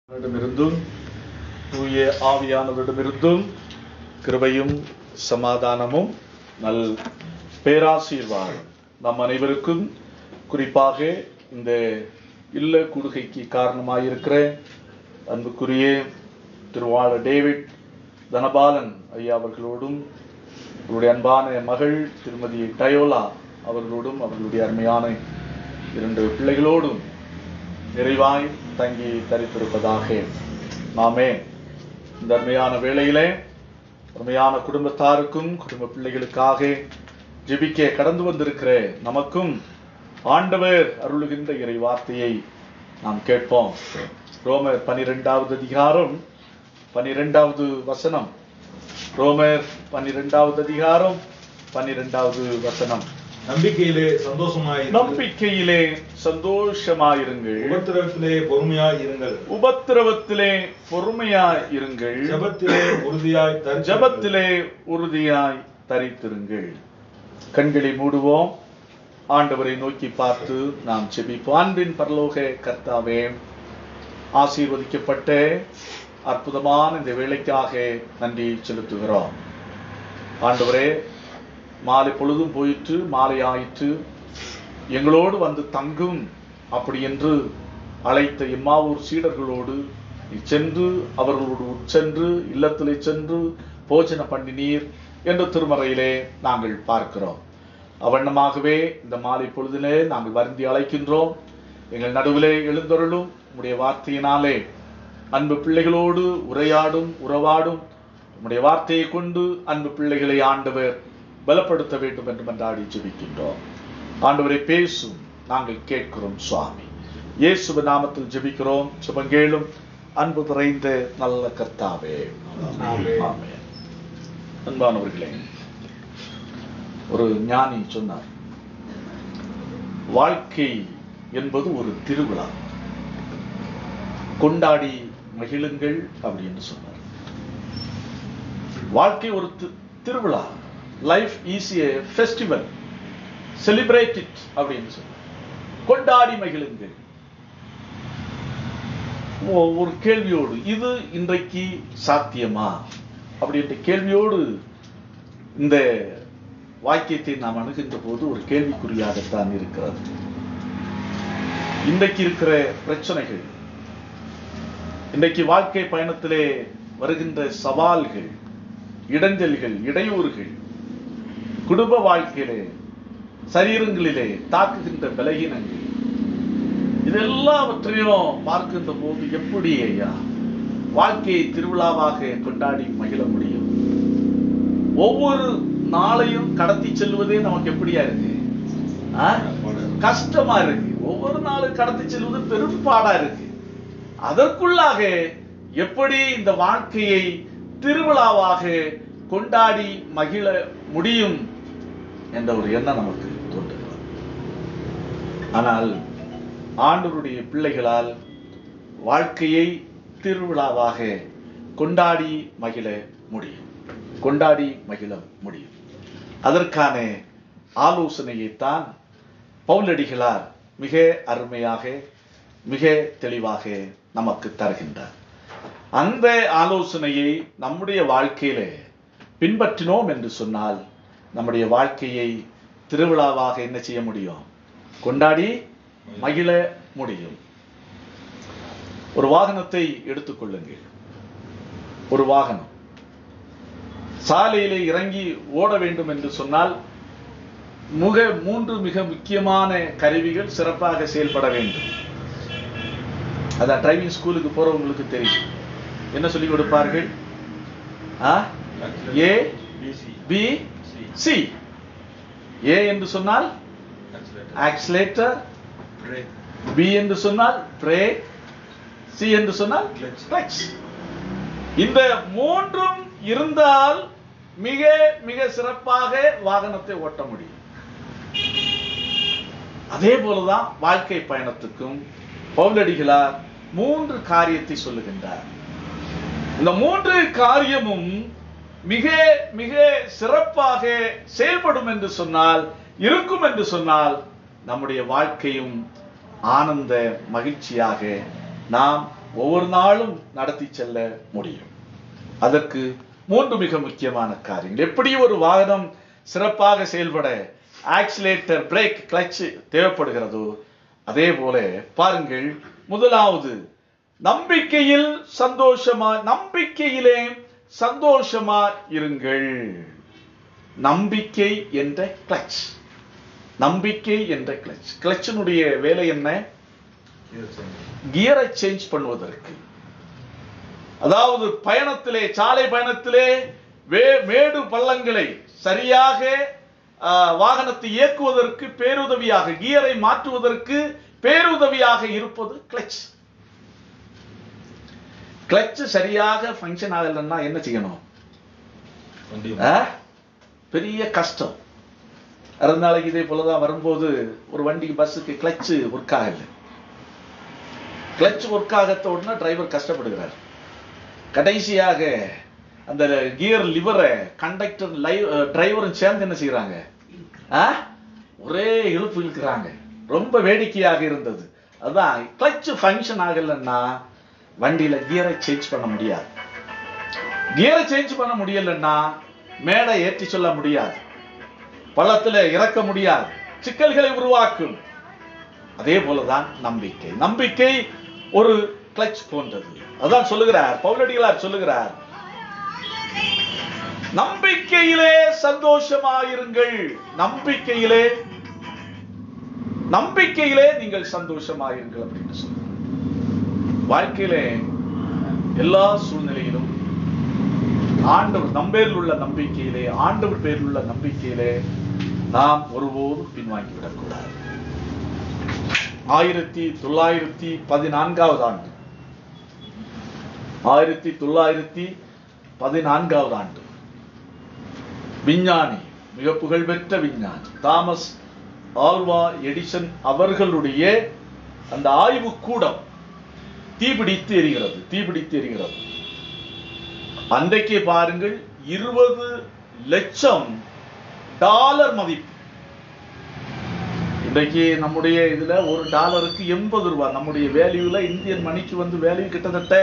இடமிருந்தும் தூய ஆவியானவரிடமிருந்தும் கிருபையும் சமாதானமும் நல் பேராசீர்வாதம் நம் அனைவருக்கும், குறிப்பாக இந்த இல்ல கூடுகைக்கு காரணமாயிருக்கிற அன்புக்குரிய திருவாளர் டேவிட் தனபாலன் ஐயா அவர்களோடும், அவருடைய அன்பான மகள் திருமதி டயோலா அவர்களோடும், அவர்களுடைய அருமையான 2 பிள்ளைகளோடும் நிறைவாய் தங்கி தரித்திருப்பதாக. நாமே இந்த அருமையான வேளையிலே அருமையான குடும்பத்தாருக்கும் குடும்ப பிள்ளைகளுக்காக ஜெபிக்க கடந்து வந்திருக்கிற நமக்கும் ஆண்டவர் அருளுகின்ற இறை வார்த்தையை நாம் கேட்போம். ரோமர் 12வது அதிகாரம் 12வது வசனம். ரோமர் 12வது அதிகாரம் 12வது வசனம். நம்பிக்கையிலே சந்தோஷமாயிருங்கள், உபத்திரவத்திலே பொறுமையாயிருங்கள், ஜெபத்திலே உறுதியாய் தரித்திருங்கள். கண்களை மூடுவோம், ஆண்டவரை நோக்கி பார்த்து நாம் ஜெபிப்போம். அன்பின் பரலோக கர்த்தாவே, ஆசீர்வதிக்கப்பட்ட அற்புதமான இந்த வேளைக்காக நன்றி செலுத்துகிறோம். ஆண்டவரே, மாலை பொழுதும் போயிற்று, மாலை ஆயிற்று, எங்களோடு வந்து தங்கும் அப்படி என்று அழைத்த எம்மாவூர் சீடர்களோடு சென்று அவர்களோடு உட்சென்று இல்லத்திலே சென்று போஜன பண்ணினீர் என்ற திருமறையிலே நாங்கள் பார்க்கிறோம். அவ்வண்ணமாகவே இந்த மாலை பொழுதிலே நாங்கள் வருந்தி அழைக்கின்றோம். எங்கள் நடுவிலே எழுந்தருளும் உம்முடைய வார்த்தையினாலே அன்பு பிள்ளைகளோடு உறவாடும் உம்முடைய வார்த்தையை கொண்டு அன்பு பிள்ளைகளை ஆண்டவர் பலப்படுத்த வேண்டும் என்று மன்றாடி ஜெபிக்கின்றோம். ஆண்டவரை பேசும், நாங்கள் கேட்கிறோம் சுவாமி. இயேசுவின் நாமத்தில் ஜெபிக்கிறோம், சுபங்கேளும் அன்பு நிறைந்த நல்ல கர்த்தாவே. ஆமென். அன்பானவர்களே, ஒரு ஞானி சொன்னார், வாழ்க்கை என்பது ஒரு திருவிழா, கொண்டாடி மகிழுங்கள் அப்படின்னு சொன்னார். வாழ்க்கை ஒரு திருவிழா, life is a festival, celebrate it அப்படின்னு சொன்னார். கொண்டாடி மகிழுங்கள். ஒரு கேள்வியோடு, இது இன்றைக்கு சாத்தியமா அப்படின்ற கேள்வியோடு இந்த வாக்கியத்தை நாம் அணுகின்ற போது ஒரு கேள்விக்குறியாகத்தான் இருக்கிறது. இன்றைக்கு இருக்கிற பிரச்சனைகள், இன்றைக்கு வாழ்க்கை பயணத்திலே வருகின்ற சவால்கள், இடைஞ்சல்கள், இடையூறுகள், குடும்ப வாழ்க்கையிலே சரீரங்களிலே தாக்குகின்ற பலகீனங்கள், இதெல்லாவற்றையும் பார்க்கின்ற போது எப்படி ஐயா வாழ்க்கையை திருவிழாவாக கொண்டாடி மகிழ முடியும்? ஒவ்வொரு நாளையும் கடத்தி செல்வதே நமக்கு எப்படியா இருக்கு? கஷ்டமா இருக்கு. ஒவ்வொரு நாளும் கடத்தி செல்வது பெரும்பாடா இருக்கு. அதற்குள்ளாக எப்படி இந்த வாழ்க்கையை திருவிழாவாக கொண்டாடி மகிழ முடியும் என்ற ஒரு எண்ணம் நமக்கு தோன்றுகிறது. ஆனால் ஆண்டவருடைய பிள்ளைகளால் வாழ்க்கையை திருவிழாவாக கொண்டாடி மகிழ முடியும், கொண்டாடி மகிழ முடியும். அதற்கான ஆலோசனையைத்தான் பவுலடிகளார் மிக அருமையாக, மிக தெளிவாக நமக்கு தருகின்றார். அந்த ஆலோசனையை நம்முடைய வாழ்க்கையிலே பின்பற்றினோம் என்று சொன்னால் நம்முடைய வாழ்க்கையை திருவிழாவாக என்ன செய்ய முடியும்? கொண்டாடி மகிழ முடியும். ஒரு வாகனத்தை எடுத்துக்கொள்ளுங்கள். ஒரு வாகனம் சாலையிலே இறங்கி ஓட வேண்டும் என்று சொன்னால் 3 மிக முக்கியமான கருவிகள் சிறப்பாக செயல்பட வேண்டும். அதான் டிரைவிங் ஸ்கூலுக்கு போறவங்களுக்கு தெரியும். என்ன சொல்லிக் கொடுப்பார்கள்? ஏ பி சி. ஏ என்று சொன்னால் ஆக்சிலேட்டர், பி என்று சொன்னால் பிரேக், சி என்று சொன்னால் கிளட்ச். இந்த 3ம் இருந்தால் மிக மிக சிறப்பாக வாகனத்தை ஓட்ட முடியும். அதே போலதான் வாழ்க்கை பயணத்துக்கும் பவுலடிகளார் 3 காரியத்தை சொல்லுகின்றார். இந்த 3 காரியமும் மிக மிக சிறப்பாக செயல்படும் என்று சொன்னால், இருக்கும் என்று சொன்னால், நம்முடைய வாழ்க்கையும் ஆனந்த மகிழ்ச்சியாக நாம் ஒவ்வொரு நாளும் நடத்தி செல்ல முடியும். அதற்கு 3 மிக முக்கியமான காரியங்கள். எப்படி ஒரு வாகனம் சிறப்பாக செயல்பட ஆக்சிலேட்டர், பிரேக், கிளட்ச் தேவைப்படுகிறதோ அதே போல பாருங்கள், முதலாவது நம்பிக்கையிலே சந்தோஷமா இருங்கள். நம்பிக்கை என்ற கிளட்ச். நம்பிக்கை என்ற கிளட்ச். கிளட்சினுடைய வேலை என்ன? கியரை சேஞ்ச் பண்ணுவதற்கு. அதாவது பயணத்திலே, சாலை பயணத்திலே மேடு பள்ளங்களை சரியாக வாகனத்தை இயக்குவதற்கு பேருதவியாக, கியரை மாற்றுவதற்கு பேருதவியாக இருப்பது கிளட்ச். கிளட்ச் சரியாக ஃபங்க்ஷன் ஆகலைன்னா என்ன செய்யணும்? பெரிய கஷ்டம். நாளைக்கு இதே போலதான் வரும்போது ஒரு வண்டி, பஸ்ஸுக்கு கிளட்ச் ஒர்க் ஆகல. கிளட்ச் ஒர்க் ஆகத்த உடனே டிரைவர் கஷ்டப்படுகிறார். கடைசியாக அந்த கியர் லிவரை கண்டக்டர் டிரைவரும் சேர்ந்து என்ன செய்யறாங்க? ஒரே இழுப்பு இழுக்கிறாங்க. ரொம்ப வேடிக்கையாக இருந்தது. அதான் கிளட்ச் ஃபங்க்ஷன் ஆகலைன்னா வண்டியில கியரை சேஞ்ச் பண்ண முடியாது. கியரை சேஞ்ச் பண்ண முடியலன்னா மேடை ஏற்றி சொல்ல முடியாது, பள்ளத்துல இறக்க முடியாது, சிக்கல்களை உருவாக்கும். அதே போலதான் நம்பிக்கை. நம்பிக்கை ஒரு கிளட்ச் போன்றது. அதான் சொல்லுகிறார் பவுலடிகளார், சொல்லுகிறார், நம்பிக்கையிலே சந்தோஷமாயிருங்கள். நம்பிக்கையிலே நீங்கள் சந்தோஷமாயிருங்கள் அப்படின்னு சொல்லுங்க. வாழ்க்கையிலே எல்லா சூழ்நிலையிலும் ஆண்டவர் நம்பேரில் உள்ள நம்பிக்கையிலே, ஆண்டவர் பேரில் உள்ள நம்பிக்கையிலே நாம் ஒருபோதும் பின்வாங்கிவிடக்கூடாது. 1914 ஆண்டு, 1914 ஆண்டு விஞ்ஞானி, மிக புகழ்பெற்ற விஞ்ஞானி தாமஸ் ஆல்வா எடிசன் அவர்களுடைய அந்த ஆய்வு கூடம் தீபிடித்து எரிகிறது. அன்றைக்கே பாருங்கள், $20 லட்சம் மதிப்பு. இன்றைக்கு நம்முடைய இதுல $1க்கு 80 ரூபாய். நம்முடைய வேல்யூல இந்தியன் மணிக்கு வேல்யூ கிட்டத்தட்ட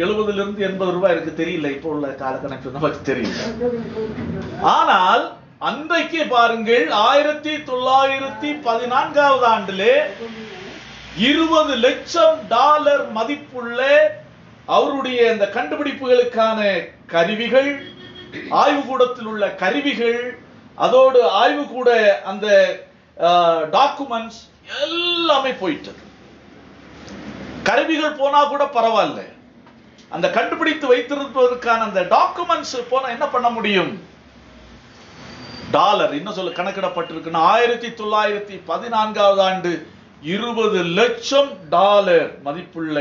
70 இருந்து 80 ரூபாய் இருக்கு. தெரியல, இப்போ உள்ள காலக்கணக்கு நமக்கு தெரியல. ஆனால் அன்றைக்கே பாருங்கள், 1914 ஆண்டிலே $20 லட்சம் மதிப்புள்ள அவருடைய அந்த கண்டுபிடிப்புகளுக்கான கருவிகள், ஆய்வுக்கூடத்தில் உள்ள கருவிகள், அதோடு ஆய்வுக்கூட அந்த டாக்குமெண்ட்ஸ் எல்லாமே போயிட்டது. கருவிகள் போனா கூட பரவாயில்ல, அந்த கண்டுபிடித்து வைத்திருப்பதற்கான அந்த டாக்குமெண்ட்ஸ் போனா என்ன பண்ண முடியும்? டாலர் என்ன சொல்ல கணக்கிடப்பட்டிருக்குன்னா 1914 ஆண்டு $20 லட்சம் மதிப்புள்ள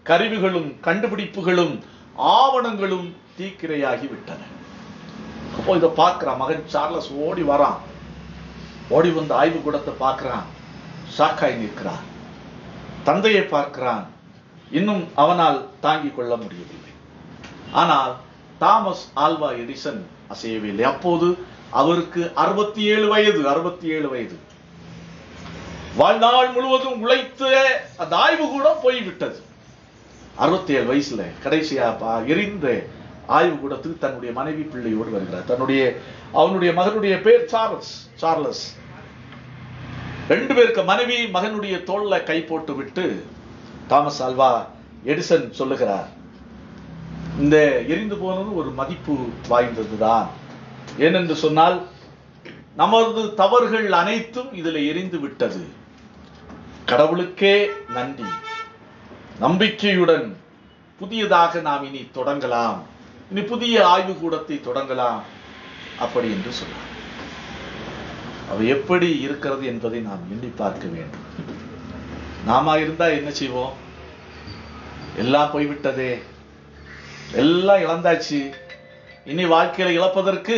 கருவிகளும் கண்டுபிடிப்புகளும் ஆவணங்களும் தீக்கிரையாகி விட்டன. அப்போ இதை பார்க்கிறான் மகன் சார்லஸ், ஓடி வரான். ஓடி வந்து ஆய்வு கூடத்தை பார்க்கிறான், ஷாக்காய் நிற்கிறான். தந்தையை பார்க்கிறான், இன்னும் அவனால் தாங்கிக் கொள்ள முடியவில்லை. ஆனால் தாமஸ் ஆல்வா எடிசன் அசையவில்லை. அப்போது அவருக்கு 67 வயது. வாழ்நாள் முழுவதும் உழைத்த அந்த ஆய்வு கூட போய்விட்டது. 67 வயசுல கடைசியா எரிந்த ஆய்வு கூடத்துக்கு தன்னுடைய மனைவி பிள்ளையோடு வருகிறார். அவனுடைய மகனுடைய பேர் சார்லஸ். 2 பேருக்கு மனைவி மகனுடைய தோல்ல கை போட்டு விட்டு தாமஸ் ஆல்வா எடிசன் சொல்லுகிறார், இந்த எரிந்து போனது ஒரு மதிப்பு வாய்ந்ததுதான். ஏனென்று சொன்னால் நமது தவறுகள் அனைத்தும் இதில் எரிந்து விட்டது. கடவுளுக்கே நன்றி. நம்பிக்கையுடன் புதியதாக நாம் இனி தொடங்கலாம், இனி புதிய ஆய்வு கூடத்தை தொடங்கலாம் அப்படி என்று சொன்னார். அவை எப்படி இருக்கிறது என்பதை நாம் எண்ணி பார்க்க வேண்டும். நாம இருந்தா என்ன செய்வோம்? எல்லாம் போய்விட்டதே, எல்லாம் இழந்தாச்சு, இனி வாழ்க்கையில இழப்பதற்கு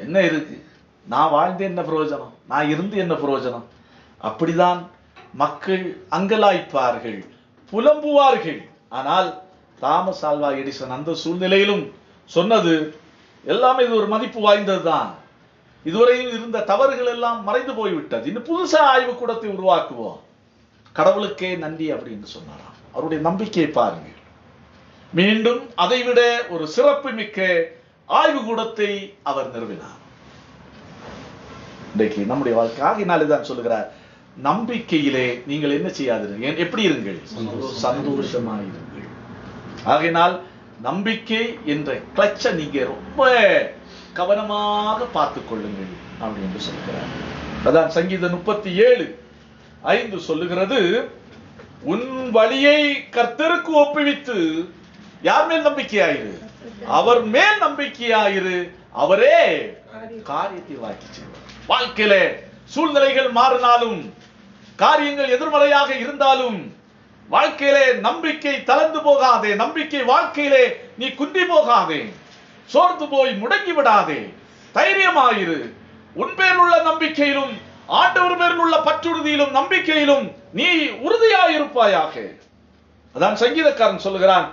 என்ன இருக்கு? நான் வாழ்ந்து என்ன பிரயோஜனம், நான் இருந்து என்ன பிரயோஜனம்? அப்படிதான் மக்கள் அங்கலாய்ப்பார்கள், புலம்புவார்கள். ஆனால் தாமஸ் ஆல்வா எடிசன் அந்த சூழ்நிலையிலும் சொன்னது எல்லாமே இது ஒரு மதிப்பு வாய்ந்ததுதான். இதுவரையில் இருந்த தவறுகள் எல்லாம் மறைந்து போய்விட்டது, இன்னும் புதுசா ஆய்வு கூடத்தை உருவாக்குவோம், கடவுளுக்கே நன்றி அப்படின்னு சொன்னாராம். அவருடைய நம்பிக்கையை பாருங்க. மீண்டும் அதைவிட ஒரு சிறப்பு மிக்க ஆய்வு கூடத்தை அவர் நிறுவினார். இன்றைக்கு நம்முடைய வாழ்க்கையினாலே தான் சொல்லுகிறார், நம்பிக்கையிலே நீங்கள் என்ன செய்யாதீர்கள், எப்படி இருங்கள், சந்தோஷமாயிருங்கள். ஆகையினால் நம்பிக்கை என்ற கிளச்சை நீங்க ரொம்ப கவனமாக பார்த்துக் கொள்ளுங்கள் அப்படின்னு சொல்லுகிறார். அதான் சங்கீதம் 37:5 சொல்லுகிறது, உன் வழியை கர்த்தருக்கு ஒப்புவித்து யார் மேல் நம்பிக்கையாயிரு, அவர் மேல் நம்பிக்கையாயிரு, அவரே காரியத்தை வாக்கி செய்வார். வாழ்க்கையில சூழ்நிலைகள் மாறினாலும், காரியங்கள் எதிர்மறையாக இருந்தாலும், வாழ்க்கையிலே நம்பிக்கை தளர்ந்து போகாதே, நம்பிக்கை வாழ்க்கையிலே நீ குன்றி போகாதே, சோர்ந்து போய் முடங்கி விடாதே, தைரியமாயிரு. உன் பேரில் உள்ள நம்பிக்கையிலும் ஆண்டவர் பேரில் உள்ள பற்றுறுதியிலும் நம்பிக்கையிலும் நீ உறுதியாயிருப்பாயாக. அதான் சங்கீதக்காரன் சொல்லுகிறான்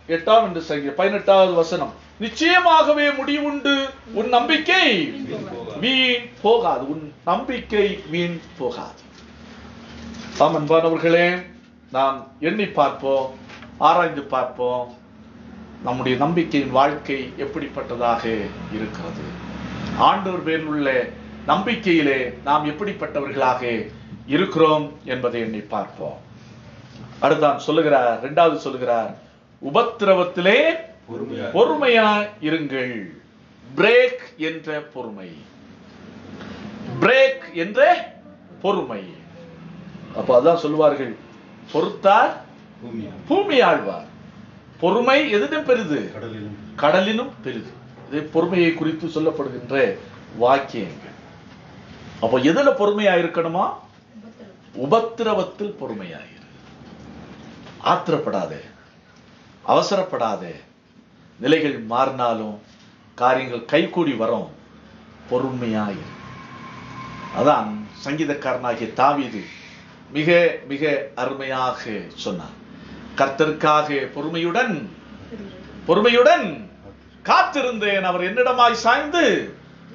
18வது வசனம், நிச்சயமாகவே முடிவுண்டு, உன் நம்பிக்கை வீண் போகாது, உன் நம்பிக்கை வீண் போகாது. அன்பானவர்களே, நாம் எண்ணி பார்ப்போம், ஆராய்ந்து பார்ப்போம், நம்முடைய நம்பிக்கையின் வாழ்க்கை எப்படிப்பட்டதாக இருக்கிறது, ஆண்டவர் பேரில் உள்ள நம்பிக்கையிலே நாம் எப்படிப்பட்டவர்களாக இருக்கிறோம் என்பதை எண்ணி பார்ப்போம். அடுத்தான் சொல்லுகிறார், 2வது சொல்லுகிறார், உபத்திரவத்திலே பொறுமையா இருங்கள். பிரேக் என்ற பொறுமை, பிரேக் என்ற பொறுமை. அப்ப அதான் சொல்லுவார்கள், பொறுத்தார் பூமி ஆழ்வார், பொறுமை எதிலும் பெரிது, கடலிலும் பெரிது. இது பொறுமையை குறித்து சொல்லப்படுகின்ற வாக்கியங்கள். அப்போ எதுல பொறுமையா இருக்கணுமா, உபத்திரவத்தில் பொறுமையாயிரு. ஆத்திரப்படாதே, அவசரப்படாதே. நிலைகள் மாறினாலும், காரியங்கள் கைகூடி வரும், பொறுமையாயிரு. அதான் சங்கீதக்காரனாகிய தாவீது மிக மிக அருமையாக சொன்னார். கர்த்தருக்காக பொறுமையுடன் காத்திருந்தேன், அவர் என்னிடமாய் சாய்ந்து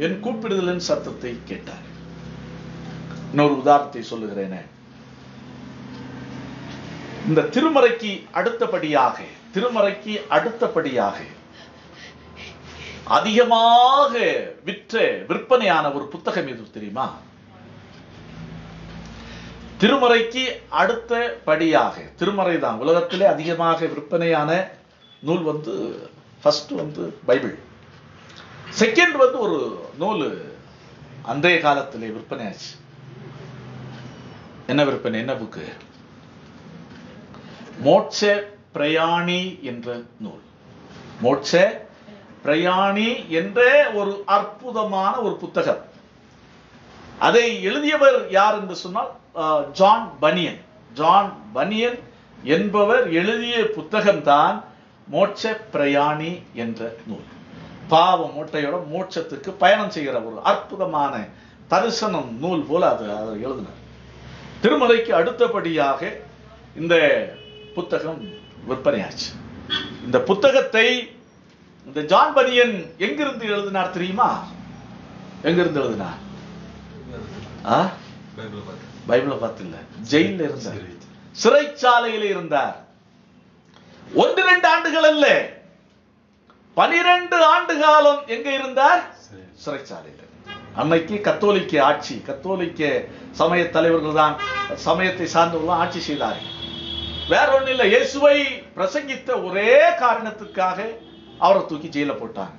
என் கூப்பிடுதலின் சத்தத்தை கேட்டார். இன்னொரு உதாரணத்தை சொல்லுகிறேன். இந்த திருமறைக்கு அடுத்தபடியாக அதிகமாக விற்பனையான ஒரு புத்தகம் எது தெரியுமா? திருமறைக்கு அடுத்தபடியாக, திருமறை தான் உலகத்திலே அதிகமாக விற்பனையான நூல் ஃபர்ஸ்ட் பைபிள், செகண்ட் ஒரு நூல் அன்றைய காலத்திலே விற்பனை ஆச்சு. என்ன விற்பனை, என்ன புக்கு? மோட்ச பிரயாணி என்ற நூல். மோட்ச பிரயாணி என்ற ஒரு அற்புதமான ஒரு புத்தகம். அதை எழுதியவர் யார் என்று சொன்னால் ஜான் பனியன் என்பவர் எழுதிய புத்தகம்தான் மோட்ச பிரயாணி என்ற நூல். பாவ மூட்டையோட மோட்சத்துக்கு பயணம் செய்கிற ஒரு அற்புதமான தரிசனம் நூல் போல அது எழுதினார். திருமலைக்கு அடுத்தபடியாக இந்த புத்தகம் விற்பனையாச்சு. இந்த புத்தகத்தை இந்த ஜான் பனியன் எங்கிருந்து எழுதினார் தெரியுமா? எங்கிருந்து எழுதினார்? பைபிளை பார்த்து இல்ல, ஜெயில இருந்தார், சிறைச்சாலையில் இருந்தார். 1-2 ஆண்டுகள் அல்ல, 12 ஆண்டு காலம் எங்க இருந்தார்? சிறைச்சாலையில். அன்னைக்கு கத்தோலிக்க ஆட்சி, கத்தோலிக்க சமய தலைவர்கள் தான், சமயத்தை சார்ந்தவர்கள் ஆட்சி செய்தார்கள். வேற ஒண்ணு இல்லை, இயேசுவை பிரசங்கித்த ஒரே காரணத்துக்காக அவரை தூக்கி ஜெயில போட்டாங்க.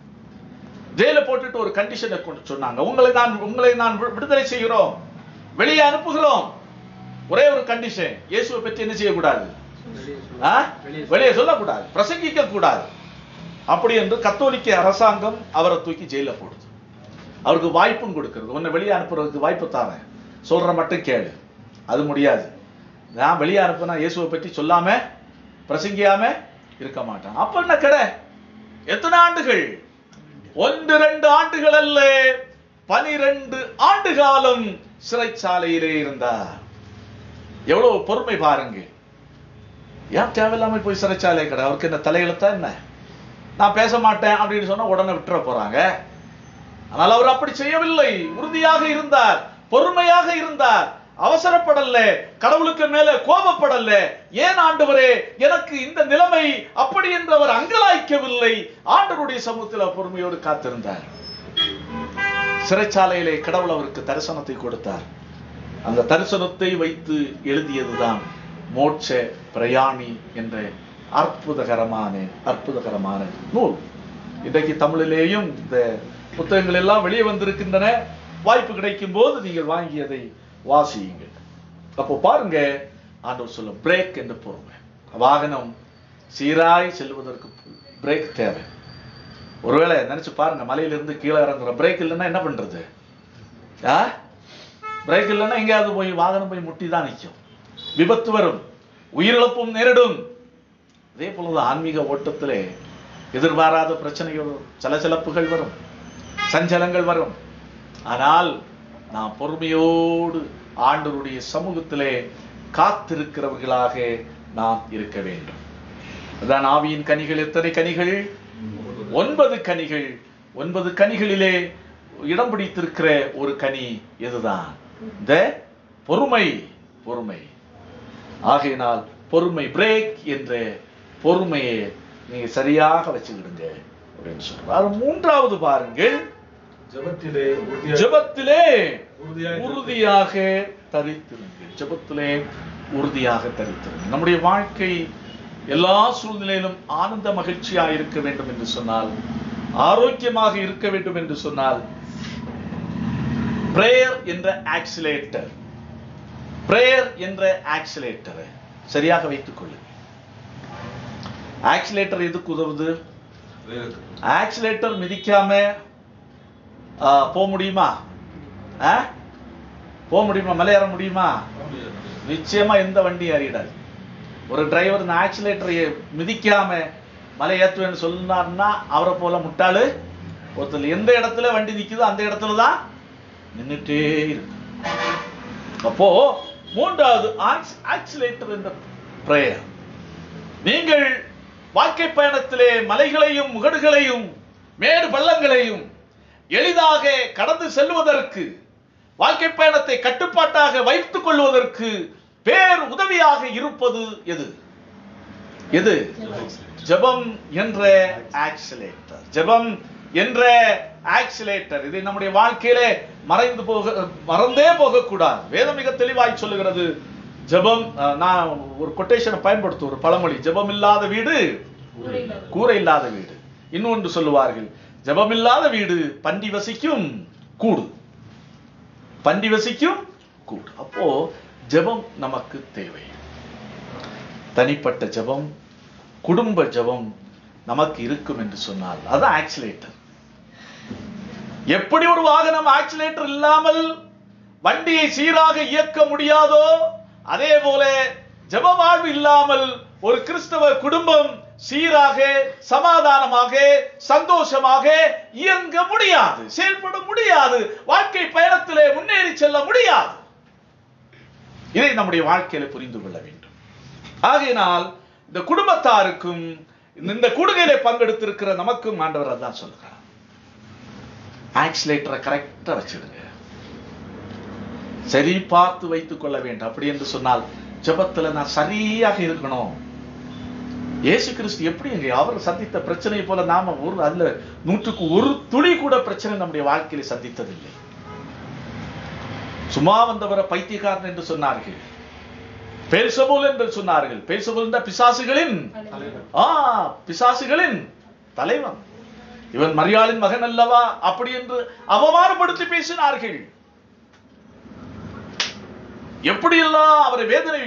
ஜெயில போட்டுட்டு ஒரு கண்டிஷனை கொண்டு சொன்னாங்க, உங்களை நான் விடுதலை செய்கிறோம், வெளியே அனுப்புகிறோம். ஒரே ஒரு கண்டிஷன், இயேசுவை பற்றி என்ன செய்யக்கூடாது, வெளியே சொல்லக்கூடாது, பிரசங்கிக்க கூடாது. அப்படி என்று கத்தோலிக்க அரசாங்கம் அவரை தூக்கி ஜெயில போடுது. அவருக்கு வாய்ப்பும் கொடுக்கிறது, உன்னை வெளியே அனுப்புறதுக்கு வாய்ப்பு தாரேன், சொல்ற மட்டும் கேளு. அது முடியாது, நான் வெளியே அனுப்புனா இயேசுவை பற்றி சொல்லாம பிரசங்கியாம இருக்க மாட்டான். அப்ப என்ன கடை? எத்தனை ஆண்டுகள்? 1-2 ஆண்டுகள் அல்ல, 12 ஆண்டு காலம் சிறைச்சாலையிலே இருந்தார். எவ்வளவு பொறுமை பாருங்க. ஏன் தேவையில்லாம போய் சிறைச்சாலை கடை? அவருக்கு என்ன தலையெழுத்தா என்ன? நான் பேச மாட்டேன் அப்படின்னு சொன்னா உடனே விட்டுற போறாங்க. ஆனால் அவர் அப்படி செய்யவில்லை, உறுதியாக இருந்தார், பொறுமையாக இருந்தார். அவசரப்படல, கடவுளுக்கு மேல கோபப்படல. ஏன் ஆண்டவரே எனக்கு இந்த நிலைமை அப்படி என்று அவர் அங்கலாய்க்கவில்லை. ஆண்டவருடைய சமூகத்தில் பொறுமையோடு காத்திருந்தார். சிறைச்சாலையிலே கடவுள் அவருக்கு தரிசனத்தை கொடுத்தார். அந்த தரிசனத்தை வைத்து எழுதியதுதான் மோட்ச பிரயாணி என்ற அற்புதகரமான நூல். இன்றைக்கு தமிழிலேயும் இந்த புத்தகங்கள் எல்லாம் வெளியே வந்திருக்கின்றன. வாய்ப்பு கிடைக்கும் போது நீங்கள் வாங்கியதை வாசியுங்கள். அப்போ பாருங்க, ஆண்டவர் சொல்ல பிரேக் என்று பொறுமை. வாகனம் சீராய் செல்வதற்கு பிரேக் தேவை. ஒருவேளை நினைச்சு பாருங்க, மலையிலிருந்து கீழே இறங்குற பிரேக் இல்லைன்னா என்ன பண்றது? பிரேக் இல்லைன்னா எங்கேயாவது போய் வாகனம் போய் முட்டி தான் நிற்கும். விபத்து வரும், உயிரிழப்பும் நேரிடும். அதே போலதான் ஆன்மீக ஓட்டத்திலே எதிர்பாராத பிரச்சனைகள் வரும், சலசலப்புகள் வரும், சஞ்சலங்கள் வரும். ஆனால் நாம் பொறுமையோடு ஆண்டவருடைய சமூகத்திலே காத்திருக்கிறவர்களாக நாம் இருக்க வேண்டும். அதான் ஆவியின் கனிகள். எத்தனை கனிகள்? 9 கனிகள். 9 கனிகளிலே இடம் பிடித்திருக்கிற ஒரு கனி எதுதான்? இந்த பொறுமை. பொறுமை. ஆகையினால் பொறுமை, பிரேக் என்ற பொறுமையை நீங்க சரியாக வச்சுக்கிடுங்க அப்படின்னு சொல்றாரு. 3வது பாருங்கள், ஜெபத்திலே உறுதியாக தரித்திருங்கள். ஜெபத்திலே உறுதியாக தரித்திருங்கள். நம்முடைய வாழ்க்கை எல்லா சூழ்நிலையிலும் ஆனந்த மகிழ்ச்சியாக இருக்க வேண்டும் என்று சொன்னால், ஆரோக்கியமாக இருக்க வேண்டும் என்று சொன்னால், பிரேயர் என்ற ஆக்சிலேட்டர், பிரேயர் என்ற ஆக்சிலேட்டரை சரியாக வைத்துக் கொள்ளுங்கள். ஆக்சிலேட்டர் எதுக்கு உதவுது? ஆக்சிலேட்டர் மிதிக்காம போக முடியுமா? போக முடியுமா? மலையேற முடியுமா? நிச்சயமா எந்த வண்டி ஏறிடாது. ஒரு டிரைவர் இந்த ஆக்சிலேட்டரை மிதிக்காம மலை ஏற்றுவேன்னு சொன்னார்னா அவரை போல முட்டாளு ஒருத்தர். எந்த இடத்துல வண்டி நிக்குதோ அந்த இடத்துல தான் நின்றுட்டே இருக்கு. அப்போ 3வது ஆக்சிலேட்டர் என்ற பிரேயர். நீங்கள் வாழ்க்கை பயணத்திலே மலைகளையும் முகடுகளையும் மேடு பள்ளங்களையும் எளிதாக கடந்து செல்வதற்கு, வாழ்க்கை பயணத்தை கட்டுப்பாட்டாக வைத்துக் கொள்வதற்கு பேர் உதவியாக இருப்பது எது? எது? ஜெபம் என்ற ஆக்சிலேட்டர். ஜெபம் என்ற ஆக்சிலேட்டர். இதை நம்முடைய வாழ்க்கையிலே மறந்தே போகக்கூடாது. வேதம் மிக தெளிவாய் சொல்லுகிறது. ஜெபம், நான் ஒரு கொட்டேஷனை பயன்படுத்த, ஒரு பழமொழி, ஜெபம் இல்லாத வீடு கூரை இல்லாத வீடு. இன்னொன்று சொல்லுவார்கள், ஜெபம் இல்லாத வீடு பண்டி வசிக்கும் கூடு. பண்டி வசிக்கும் கூடு. அப்போ ஜெபம் நமக்கு தேவை. தனிப்பட்ட ஜெபம், குடும்ப ஜெபம் நமக்கு இருக்கும் என்று சொன்னால் அது ஆக்சிலேட்டர். எப்படி ஒரு வாகனம் ஆக்சிலேட்டர் இல்லாமல் வண்டியை சீராக இயக்க முடியாதோ, அதே போல ஜெப வாழ்வு இல்லாமல் ஒரு கிறிஸ்தவ குடும்பம் சீராக, சமாதானமாக, சந்தோஷமாக இயங்க முடியாது, செயல்பட முடியாது, வாழ்க்கை பயணத்திலே முன்னேறி செல்ல முடியாது. இதை நம்முடைய வாழ்க்கையில புரிந்து கொள்ள வேண்டும். ஆகையினால் இந்த குடும்பத்தாருக்கும் இந்த கூடுகையிலே பங்கெடுத்திருக்கிற நமக்கும் ஆண்டவர் அதான் சொல்லுகிறார், ஆக்சிலேட்டரை கரெக்டா வச்சிடுங்க, சரி பார்த்து வைத்துக் கொள்ள வேண்டும். அப்படி என்று சொன்னால் ஜெபத்துல நான் சரியாக இருக்கணும். இயேசு கிறிஸ்து எப்படி அவர் சந்தித்த பிரச்சனை போல நாம அதுல 100க்கு 1 துளி கூட பிரச்சனை நம்முடைய வாழ்க்கையில சந்தித்ததில்லை. சும்மா வந்தவரை பைத்தியக்காரன் என்று சொன்னார்கள், பெல்சபூல் என்று சொன்னார்கள். பெல்சபூல் என்ற பிசாசுகளின் தலைவன், இவன் மரியாளின் மகன் அல்லவா அப்படி என்று அவமானப்படுத்தி பேசினார்கள். எப்படி எல்லாம் அவரை வேதனை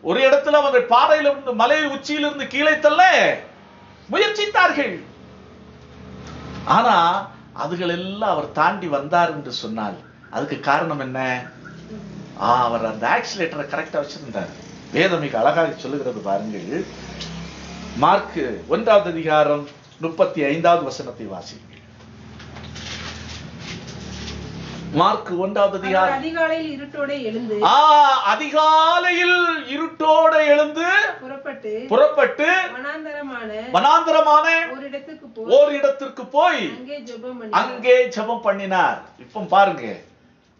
ஒரு இடத்துல அவரை பாறையில இருந்து மலை உச்சியிலிருந்து கீழே தள்ள முயற்சித்தார்கள். ஆனா அதுகள் எல்லாம் அவர் தாண்டி வந்தார் என்று சொன்னால் அதுக்கு காரணம் என்ன? அவர் அந்த ஆக்சிலேட்டரை கரெக்டா வச்சிருந்தார். வேதம் மிக அழகாக சொல்லுகிறது பாருங்கள். மார்க் 1வது அதிகாரம் 35வது வசனத்தை வாசிங்கள். மார்க் 1வது அதிகாரம். அதிகாலையில் இருட்டோட எழுந்து புறப்பட்டு வனாந்தரமான ஒரு இடத்திற்கு போய் அங்கே ஜெபம் பண்ணினார். இப்ப பாருங்க,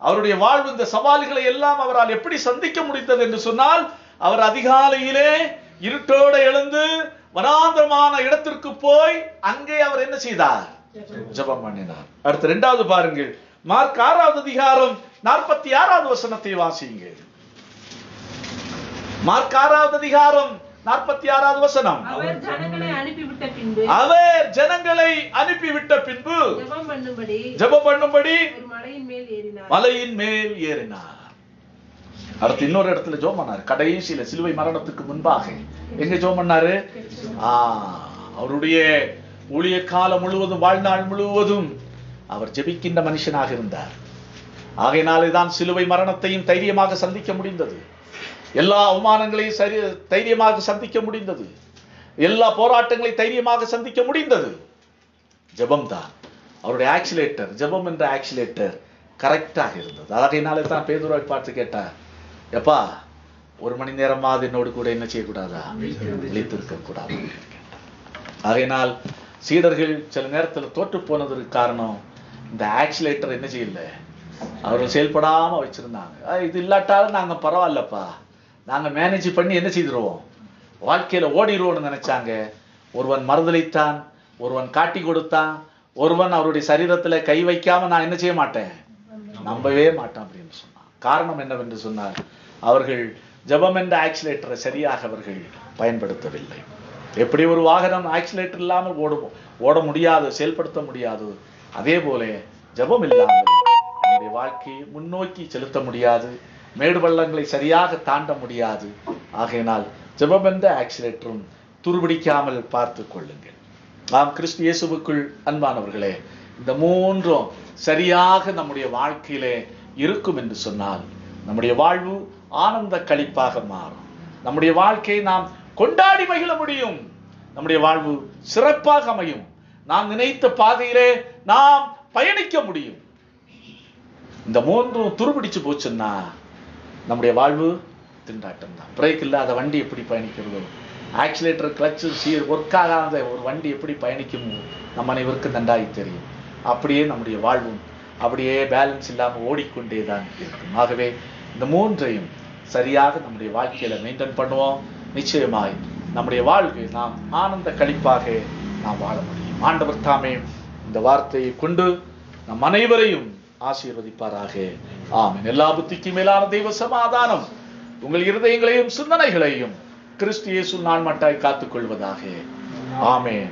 அவருடைய வாழ்வு இந்த சவால்களை எல்லாம் அவரால் எப்படி சந்திக்க முடிந்தது என்று சொன்னால், அவர் அதிகாலையிலே இருட்டோடு எழுந்து வனாந்தரமான இடத்திற்கு போய் அங்கே அவர் என்ன செய்தார்? ஜெபம் பண்ணினார். அடுத்து இரண்டாவது பாருங்கள், மார்க் 6வது அதிகாரம் 46வது வசனத்தை வாசியுங்கள். மார்க் 6வது அதிகாரம் 46வது வசனம். அவர் ஜனங்களை அனுப்பிவிட்ட பின்பு ஜெபம் பண்ணும்படி ஒரு மலையின் மேல் ஏறினார். அடுத்து இன்னொரு இடத்துல ஜெபம் பண்ணாரு. கடைசியில சிலுவை மரணத்துக்கு முன்பாக எங்க ஜெபம் பண்ணாரு? அவருடைய ஊழிய காலம் முழுவதும், வாழ்நாள் முழுவதும் அவர் ஜெபிக்கின்ற மனுஷனாக இருந்தார். ஆகையினாலே தான் சிலுவை மரணத்தையும் தைரியமாக சந்திக்க முடிந்தது. எல்லா அவமானங்களையும் தைரியமாக சந்திக்க முடிந்தது. எல்லா போராட்டங்களை தைரியமாக சந்திக்க முடிந்தது. ஜெபம் தான் அவருடைய ஆக்சிலேட்டர். ஜெபம் என்ற ஆக்சிலேட்டர் கரெக்டாக இருந்தது. ஆகையினாலே தான் பேதுருவை பார்த்து கேட்டார், எப்பா 1 மணி நேரமாவது என்னோடு கூட என்ன செய்யக்கூடாதா? விழித்திருக்க கூடாது. ஆகையினால் சீடர்கள் சில நேரத்தில் தோற்று போனதற்கு காரணம் இந்த ஆக்சிலேட்டர் என்ன செய்யல, அவர்கள் செயல்படாம வச்சிருந்தாங்க. இது இல்லாட்டாலும் நாங்க பரவாயில்லப்பா, நாங்க மேனேஜ் பண்ணி என்ன செய்திருவோம், வாழ்க்கையில ஓடிடுவோம்னு நினைச்சாங்க. ஒருவன் மறுதளித்தான், ஒருவன் காட்டி கொடுத்தான், ஒருவன் அவருடைய சரீரத்துல கை வைக்காம நான் என்ன செய்ய மாட்டேன், நம்பவே மாட்டேன் அப்படின்னு சொன்னான். காரணம் என்னவென்று சொன்னார், அவர்கள் ஜெபம் என்ற ஆக்சிலேட்டரை சரியாக அவர்கள் பயன்படுத்தவில்லை. எப்படி ஒரு வாகனம் ஆக்சிலேட்டர் இல்லாமல் ஓட முடியாது, செயல்படுத்த முடியாது, அதே போல ஜெபம் இல்லாமல் நம்முடைய வாழ்க்கையை முன்னோக்கி செலுத்த முடியாது, மேடு பள்ளங்களை சரியாக தாண்ட முடியாது. ஆகையினால் ஜெபம் என்ற ஆக்சிலேட்டரும் துருபிடிக்காமல் பார்த்து கொள்ளுங்கள். நாம் கிறிஸ்து இயேசுவுக்குள் அன்பானவர்களே, இந்த மூன்றும் சரியாக நம்முடைய வாழ்க்கையிலே இருக்கும் என்று சொன்னால் நம்முடைய வாழ்வு ஆனந்த களிப்பாக மாறும். நம்முடைய வாழ்க்கையை நாம் கொண்டாடி மகிழ முடியும். நம்முடைய வாழ்வு சிறப்பாக அமையும். நாம் நினைத்த பாதையிலே நாம் பயணிக்க முடியும். இந்த மூன்றும் துருபிடிச்சு போச்சுன்னா நம்முடைய வாழ்வு திண்டாட்டம் தான். பிரேக் இல்லாத வண்டி எப்படி பயணிக்கிறதோ, ஆக்சிலேட்டர் கிளச்சு ஒர்க் ஆகாத ஒரு வண்டி எப்படி பயணிக்கும் நம்ம அனைவருக்கும் நன்றாய் தெரியும். அப்படியே நம்முடைய வாழ்வும் அப்படியே பேலன்ஸ் இல்லாமல் ஓடிக்கொண்டே தான் இருக்கும். ஆகவே இந்த மூன்றையும் சரியாக நம்முடைய வாழ்க்கையில மெயின்டைன் பண்ணுவோம். நிச்சயமாய் நம்முடைய வாழ்க்கை நாம் ஆனந்த களிப்பாக நாம் வாழ முடியும். ஆண்டவர் தாமே இந்த வார்த்தையை கொண்டு நம் அனைவரையும் ஆசீர்வதிப்பாராக. ஆமென். எல்லா புத்திக்கும் மேலான தெய்வ சமாதானம் உங்கள் இருதயங்களையும் சிந்தனைகளையும் கிறிஸ்து இயேசு நாள் மட்டாய் காத்துக் கொள்வதாக. ஆமென்.